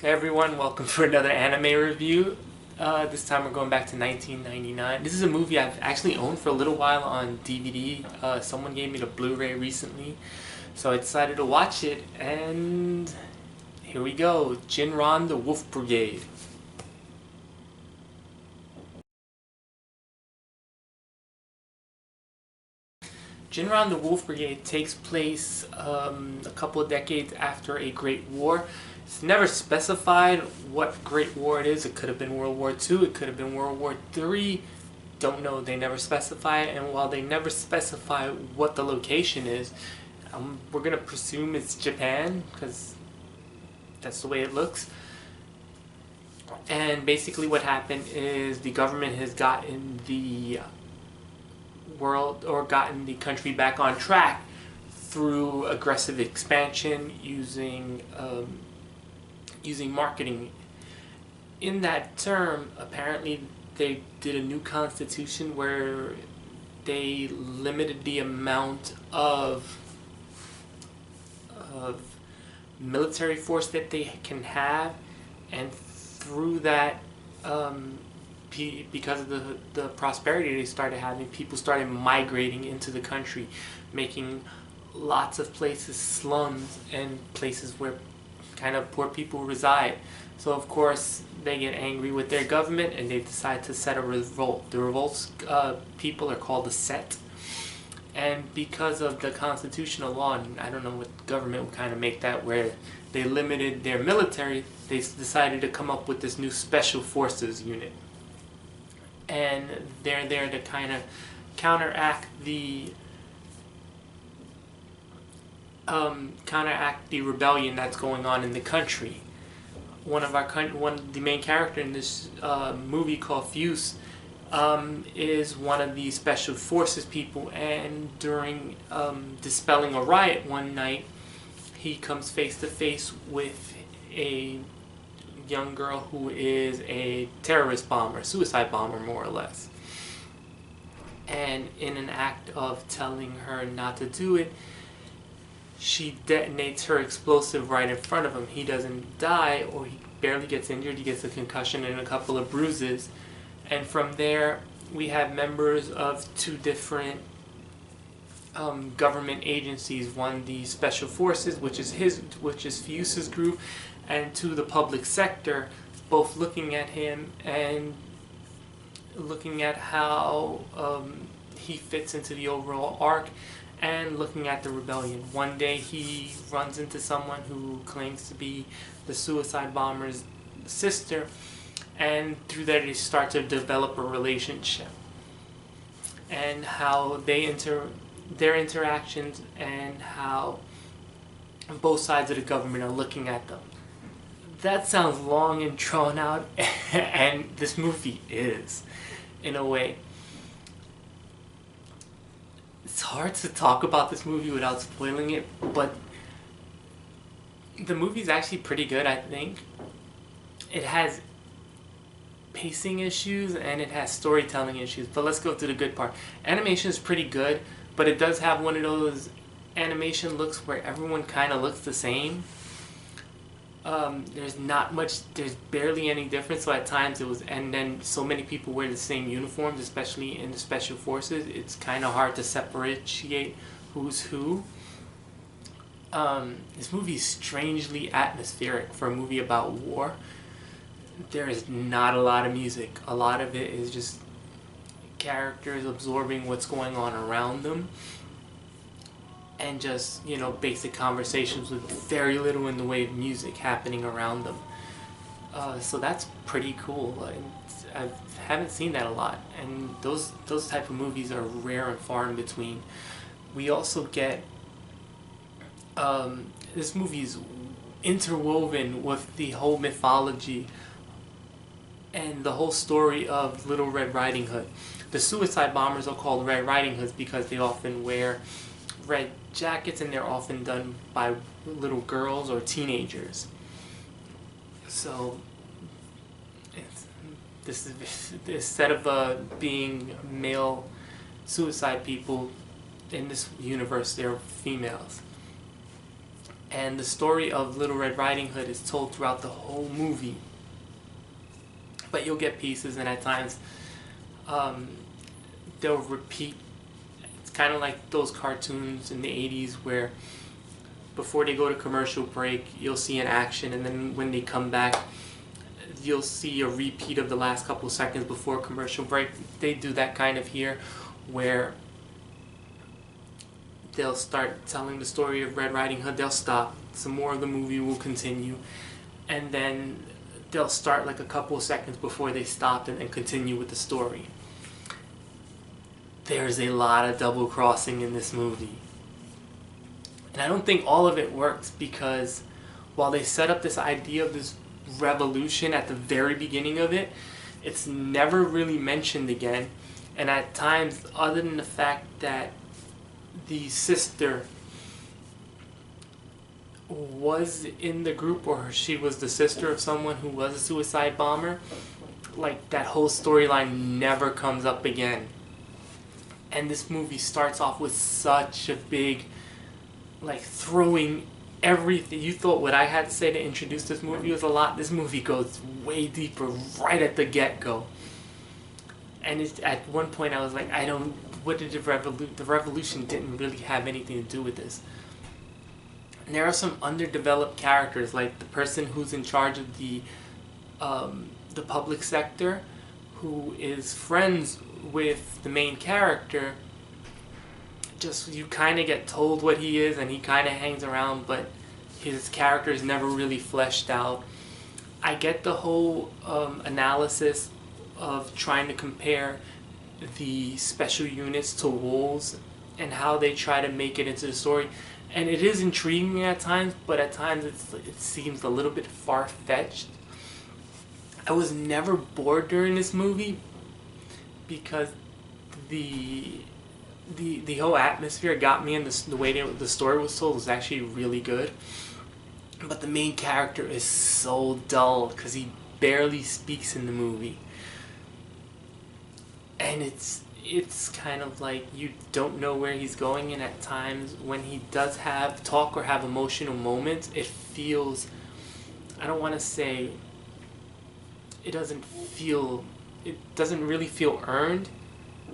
Hey everyone, welcome for another anime review. This time we're going back to 1999. This is a movie I've actually owned for a little while on DVD. Someone gave me the Blu-ray recently, so I decided to watch it, and here we go. Jin-Roh, the Wolf Brigade. Jin-Roh, the Wolf Brigade takes place a couple of decades after a Great War. It's never specified what Great War it is. It could have been World War II, it could have been World War III. Don't know, they never specify it, and while they never specify what the location is, we're going to presume it's Japan, because that's the way it looks. And basically what happened is the government has gotten the gotten the country back on track through aggressive expansion using marketing. In that term, apparently they did a new constitution where they limited the amount of military force that they can have, and through that, because of the prosperity they started having, people started migrating into the country, making lots of places slums and places where kind of poor people reside. So of course they get angry with their government and they decide to set a revolt. The revolt's people are called the Set. And because of the constitutional law, and I don't know what government would kind of make that, where they limited their military, they decided to come up with this new special forces unit. And they're there to kind of counteract the rebellion that's going on in the country. One of the main character in this movie, called Fuse, is one of the special forces people, and during dispelling a riot one night, he comes face to face with a young girl who is a terrorist bomber, suicide bomber more or less. And in an act of telling her not to do it, she detonates her explosive right in front of him. He doesn't die, or he barely gets injured. He gets a concussion and a couple of bruises. And from there, we have members of two different government agencies. One, the Special Forces, which is Fuse's group, and two, the public sector, both looking at him and looking at how he fits into the overall arc, and looking at the rebellion. One day he runs into someone who claims to be the suicide bomber's sister, and through that they start to develop a relationship, and how their interactions, and how both sides of the government are looking at them. That sounds long and drawn out, and this movie is, in a way. It's hard to talk about this movie without spoiling it, but the movie's actually pretty good, I think. It has pacing issues and it has storytelling issues, but let's go through the good part. Animation is pretty good, but it does have one of those animation looks where everyone kind of looks the same. There's barely any difference, so at times it was, and then so many people wear the same uniforms, especially in the special forces, it's kind of hard to separate who's who. This movie is strangely atmospheric for a movie about war. There is not a lot of music. A lot of it is just characters absorbing what's going on around them, and just, basic conversations with very little in the way of music happening around them. So that's pretty cool. I haven't seen that a lot, and those type of movies are rare and far in between. We also get this movie is interwoven with the whole mythology and the whole story of Little Red Riding Hood. The suicide bombers are called Red Riding Hoods because they often wear red jackets, and they're often done by little girls or teenagers. So instead of being male suicide people, in this universe they're females. And the story of Little Red Riding Hood is told throughout the whole movie. But you'll get pieces, and at times they'll repeat. It's kind of like those cartoons in the 80s where before they go to commercial break, you'll see an action, and then when they come back, you'll see a repeat of the last couple of seconds before commercial break. They do that kind of here, where they'll start telling the story of Red Riding Hood, they'll stop, some more of the movie will continue, and then they'll start like a couple of seconds before they stop and then continue with the story. There's a lot of double crossing in this movie. And I don't think all of it works, because while they set up this idea of this revolution at the very beginning of it, it's never really mentioned again. And at times, other than the fact that the sister was in the group, or she was the sister of someone who was a suicide bomber, like that whole storyline never comes up again. And this movie starts off with such a big, like, throwing everything. You thought what I had to say to introduce this movie was a lot. This movie goes way deeper right at the get-go. And at one point I was like, what did the revolution didn't really have anything to do with this. And there are some underdeveloped characters, like the person who's in charge of the public sector, who is friends with the main character. Just, you kind of get told what he is, and he kind of hangs around, but his character is never really fleshed out. I get the whole analysis of trying to compare the special units to wolves and how they try to make it into the story, and it is intriguing at times, but at times it seems a little bit far-fetched. I was never bored during this movie because the whole atmosphere got me, and the way the story was told was actually really good. But the main character is so dull because he barely speaks in the movie. And it's kind of like you don't know where he's going, and at times when he does talk or have emotional moments, it feels, I don't want to say, it doesn't really feel earned,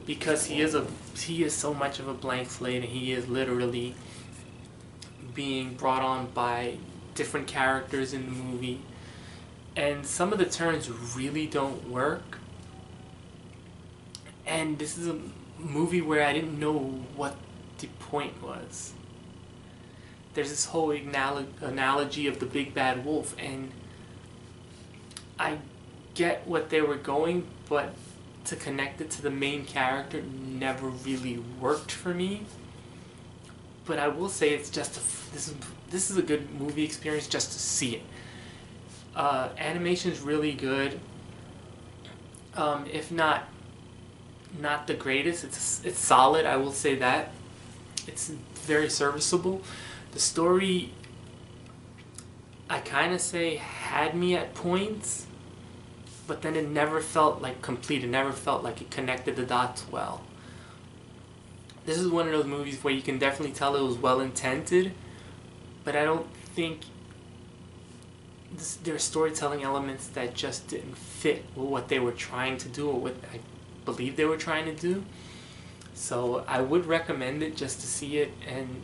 because he is so much of a blank slate, and he is literally being brought on by different characters in the movie, and some of the turns really don't work. And this is a movie where I didn't know what the point was. There's this whole analogy of the big bad wolf, and I get what they were going, but to connect it to the main character never really worked for me. But I will say it's just this is a good movie experience just to see it. Animation's really good. If not the greatest, it's solid. I will say that it's very serviceable. The story, I kind of say, had me at points, but then it never felt like complete. It never felt like it connected the dots well. This is one of those movies where you can definitely tell it was well intended, but I don't think there are storytelling elements that just didn't fit with what they were trying to do, or what I believe they were trying to do. So I would recommend it just to see it, and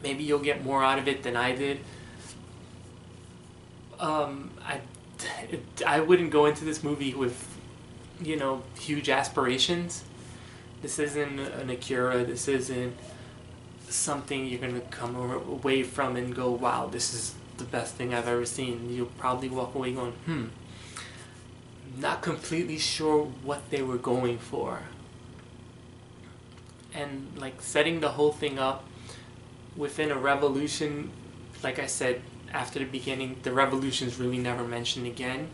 maybe you'll get more out of it than I did. I wouldn't go into this movie with, huge aspirations. This isn't an Okiura. This isn't something you're going to come away from and go, wow, this is the best thing I've ever seen. You'll probably walk away going, not completely sure what they were going for. And like setting the whole thing up within a revolution, like I said, after the beginning, the revolution's really never mentioned again,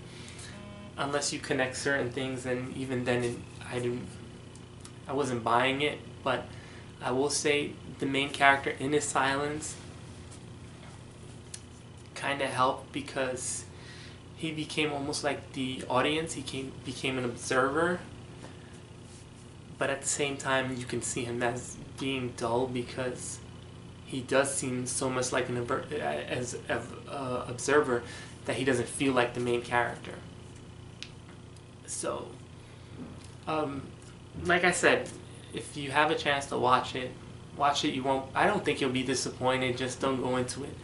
unless you connect certain things, and even then I wasn't buying it. But I will say the main character, in his silence, kind of helped, because he became almost like the audience. He became an observer, but at the same time you can see him as being dull, because he does seem so much like an observer that he doesn't feel like the main character. So, like I said, if you have a chance to watch it. You won't. I don't think you'll be disappointed. Just don't go into it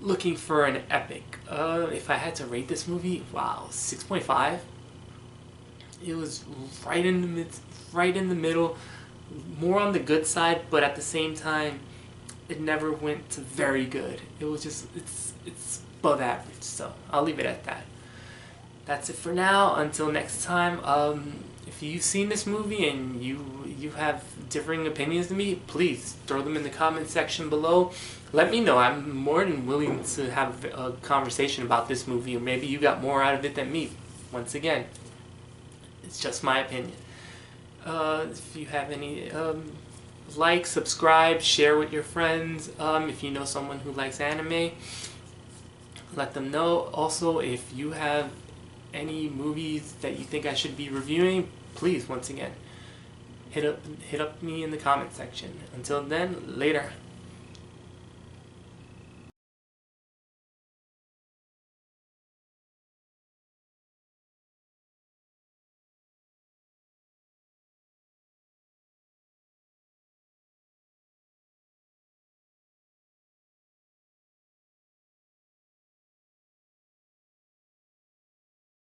looking for an epic. If I had to rate this movie, wow, 6.5. It was right in the middle, more on the good side, but at the same time, it never went to very good. It was just it's above average. So I'll leave it at that. That's it for now. Until next time. If you've seen this movie and you have differing opinions than me, please throw them in the comment section below. Let me know. I'm more than willing to have a conversation about this movie, or maybe you got more out of it than me. Once again, it's just my opinion. If you have any, like, subscribe, share with your friends. If you know someone who likes anime, let them know. Also, if you have any movies that you think I should be reviewing, please, once again, hit up me in the comment section. Until then, later.